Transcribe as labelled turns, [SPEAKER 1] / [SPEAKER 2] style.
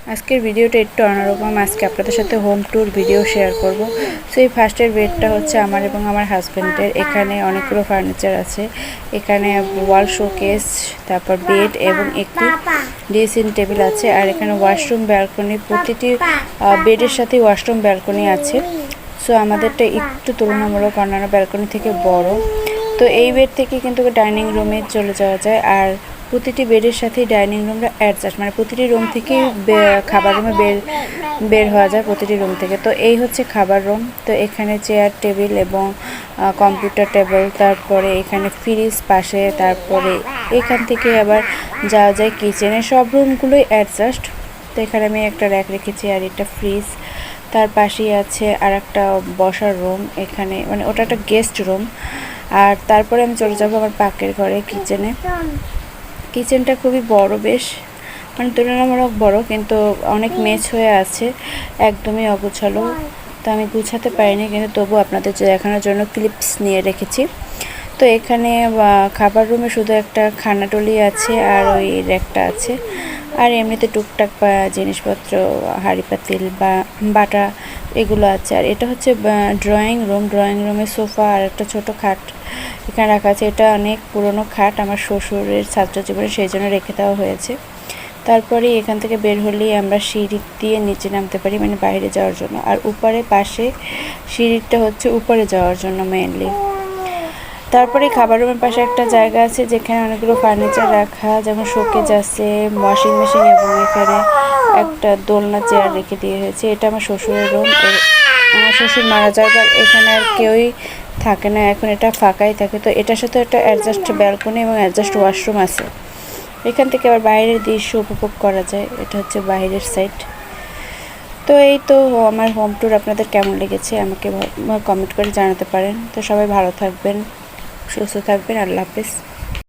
[SPEAKER 1] আজকের ভিডিওটা একটু অন্যরকম। আজকে আপনাদের সাথে হোম ট্যুর ভিডিও শেয়ার করব। সো এই ফার্স্টের বেডটা হচ্ছে আমার এবং আমার হাজব্যান্ডের। এখানে অনেকগুলো ফার্নিচার আছে। এখানে ওয়াল শোকেস, তারপর বেড এবং একটি ড্রেসিং টেবিল আছে। আর এখানে ওয়াশরুম, ব্যালকনি, প্রতিটি বেডের সাথে ওয়াশরুম, ব্যালকনি আছে। সো আমাদেরটা একটু তুলনামূলক অন্যান্য ব্যালকনি থেকে বড়। তো এই বেড থেকে কিন্তু ডাইনিং রুমে চলে যাওয়া যায়। আর প্রতিটি বেডের সাথেই ডাইনিং রুমটা অ্যাডজাস্ট, মানে প্রতিটি রুম থেকেই খাবার রুমে বের হওয়া যায় প্রতিটি রুম থেকে। তো এই হচ্ছে খাবার রুম। তো এখানে চেয়ার, টেবিল এবং কম্পিউটার টেবিল, তারপরে এখানে ফ্রিজ পাশে, তারপরে এখান থেকে আবার যাওয়া যায় কিচেনে। সব রুমগুলোই অ্যাডজাস্ট। তো এখানে আমি একটা র্যাক রেখেছি আর একটা ফ্রিজ। তার পাশেই আছে আর একটা বসার রুম, এখানে মানে ওটা একটা গেস্ট রুম। আর তারপরে আমি চলে যাবো আমার পাকের ঘরে, কিচেনে। কিচেনটা খুবই বড়, বেশ মানে তুলনামূলক বড়, কিন্তু অনেক মেছ হয়ে আছে, একদমই অগোছালো। তো আমি গুছাতে পারিনি, কিন্তু তবু আপনাদের দেখানোর জন্য ক্লিপস নিয়ে রেখেছি। তো এখানে খাবার রুমে শুধু একটা খানাটলি আছে আর ওই র্যাকটা আছে। আর এমনিতে টুকটাক জিনিসপত্র, হাঁড়ি পাতিল বা বাটা, এগুলো আছে। আর এটা হচ্ছে ড্রয়িং রুম। ড্রয়িং রুমে সোফা আর একটা ছোটো খাট এখানে রাখা আছে। এটা অনেক পুরনো খাট, আমার শ্বশুরের ছাত্র জীবনে, সেই জন্য রেখে দেওয়া হয়েছে। তারপরে এখান থেকে বের হলেই আমরা সিঁড়ি দিয়ে নিচে নামতে পারি, মানে বাইরে যাওয়ার জন্য। আর উপরে পাশে সিঁড়িটা হচ্ছে উপরে যাওয়ার জন্য মেইনলি। তারপরে খাবার রুমের পাশে একটা জায়গা আছে যেখানে অনেকগুলো ফার্নিচার রাখা, যেমন শোকেজ আছে, ওয়াশিং মেশিন এবং এখানে একটা দোলনা চেয়ার রেখে দিয়ে হয়েছে। এটা আমার শ্বশুরের রুম। আমার শ্বশুর মারা যাওয়ার পর এখানে আর কেউই থাকে না, এখন এটা ফাঁকাই থাকে। তো এটার সাথে একটা অ্যাডজাস্ট ব্যালকনি এবং অ্যাডজাস্ট ওয়াশরুম আছে। এখান থেকে আবার বাইরের দৃশ্য উপভোগ করা যায়। এটা হচ্ছে বাইরের সাইড। তো এই তো আমার হোম ট্যুর আপনাদের কেমন লেগেছে আমাকে কমেন্ট করে জানাতে পারেন। তো সবাই ভালো থাকবেন, সুস্থ থাকবেন। আল্লাহ হাফেজ।